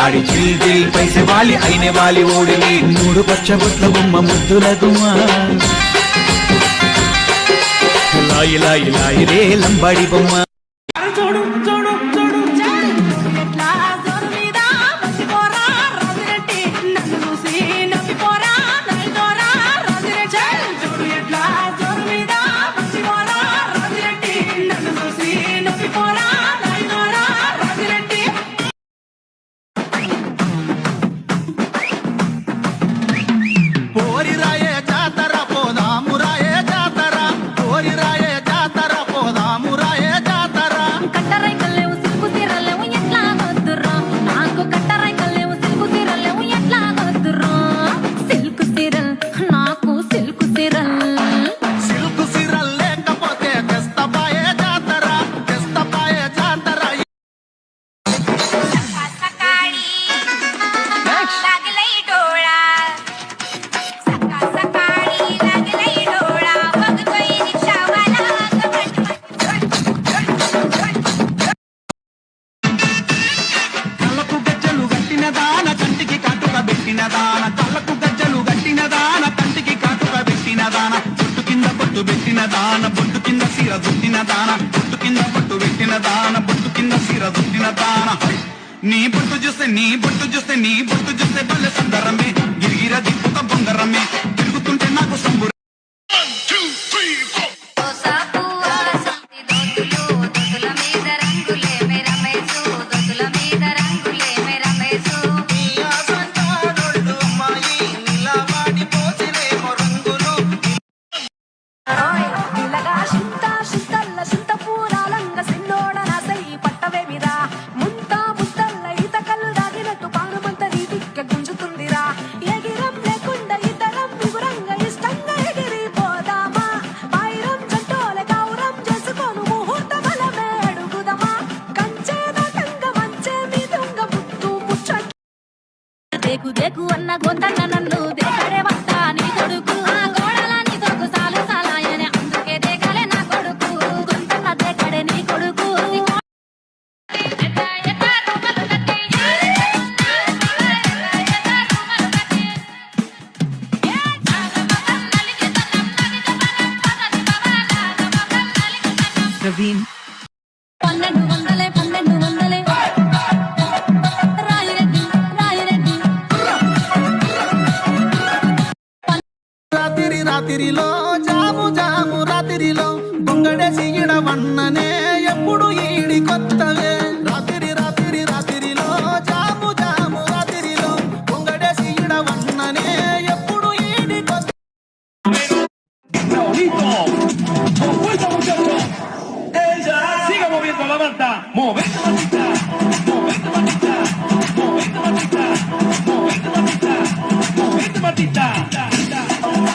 ఆడి chill Dil paise వాలి అయినే వాలి ఓడిని మూడు పచ్చబొట్ల బొమ్మ ముద్దుల గుమ్మ లాయి లాయి లాయి రే లంబాడి బొమ్మ చూడు చూడు చూడు కళ్ళకు గజ్జలు గట్టిన దాన కంటికి కాటుక పెట్టిన దాన బొట్టు కింద బొట్టు పెట్టిన దాన బొట్టు కింద సీర దుట్టిన దాన బొట్టు కింద బొట్టు పెట్టిన దాన బొట్టు కింద సీర దుట్టిన దాన నీ బొట్టు చూస్తే నీ బొట్టు చూస్తే నీ బొట్టు చూస్తే బల్లె సందరమే గిరిగిర దిప్పుక బొంగరమే తిరుగుతుంటే నాకు సంబుర దేకు దేకు అన్న గోతన్న నన్ను దేకడే వస్తా నీ కొడుకు గోడల నీ తోకు సాలు సాలాయనే అందుకే దేకలే నా కొడుకు గొంతన్న దేకడే నీ కొడుకు ప్రవీణ్ 1200 రాత్రిలో జాము జాము రాత్రిలో బొంగడేసి ఇడవన్ననే ఎప్పుడు ఈడి కొత్తవే రాత్రి రాత్రి రాత్రిలో జాము జాము రాత్రిలో బొంగడేసి ఇడవన్ననే ఎప్పుడు ఈడి కొత్త Siga moviendo la manta, movete matita, movete matita, movete matita, movete matita, movete matita.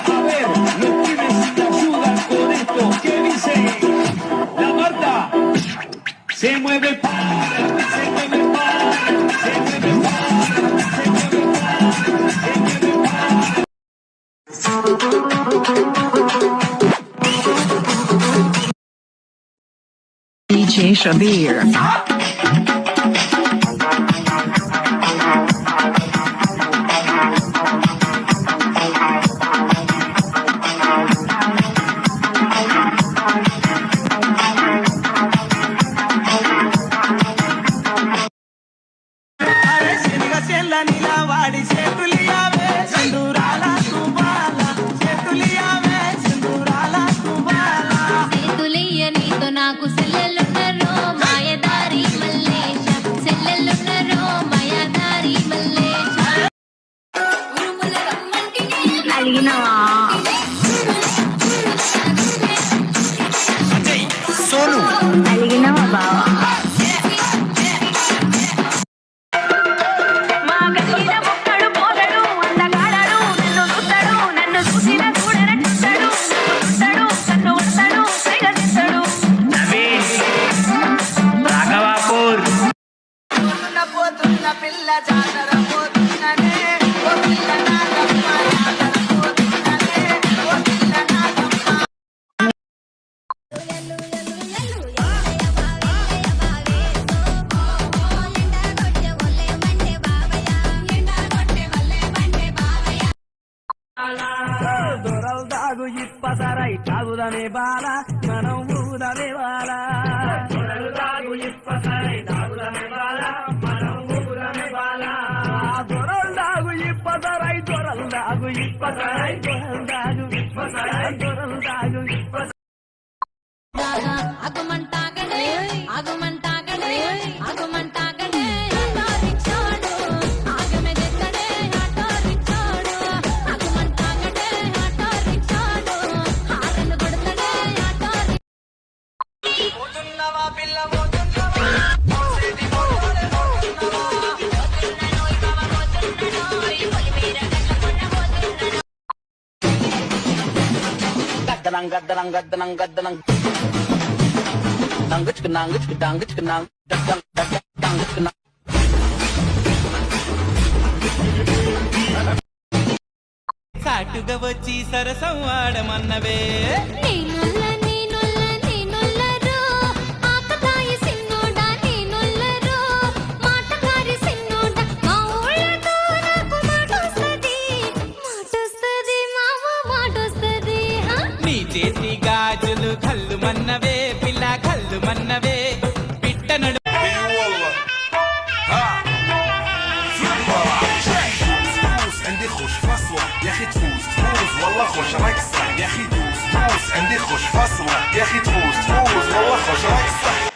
A ver, los pibes si te ayudan con esto, ¿qué dice? La Marta se mueve padre, se mueve padre, se mueve padre, se mueve padre, se mueve padre. DJ Shabir. నాకు సెల్లెలున్నరో మాయదారి మల్లేశ సెల్లెలున్నరో మాయదారి మల్లేశ ఉరుముల రమ్మంటిని అలిగినవా సోను అలిగినవా బావా తాగు ఇప్పసరై తాగుదనే బాల మనం ఊదనే బాల దొరలు తాగు ఇప్పసరై తాగుదనే బాల మనం ఊదనే బాల దొరలు తాగు ఇప్పసరై దొరలు తాగు ఇప్పసరై దొరలు తాగు ఇప్పసరై దొరలు తాగు ఇప్పసరై ఆగుమంటాగడే ఆగుమంటాగడే ఆగుమంటాగడే ఆటో రిక్షాడు ఆగమెదెక్కడే ఆటో రిక్షాడు ఆగుమంటాగడే ఆటో రిక్షాడు హారన్ కొడతడే ఆటో గద్దనం గద్దనం గద్దనం గద్దనం దంగుచ్చుకు నాంగుచ్చుకు డాంగుచ్చుకు నాంగ్ దగ్గం దగ్గం డాంగుచ్చుకు నాంగ్ సాటుగా వచ్చి సరసం ఆడమన్నవే నీనుల్ల నీనుల్ల నీనుల్లరు ఆకతాయి సిన్నోడా నీనుల్లరు మాటకారి సిన్నోడా మా ఊళ్ళతో నాకు మాటొస్తది మాటొస్తది మావ మాటొస్తది హా నీ చేతి గాజులు కళ్ళు మన్నవే పిల్ల కళ్ళు మన్నవే పిట్ట నడు عندي خوش فصلة يا اخي تفوز تفوز والله خوش راك صح يا اخي دوس دوس عندي خوش فصلة يا اخي تفوز تفوز والله خوش راك صح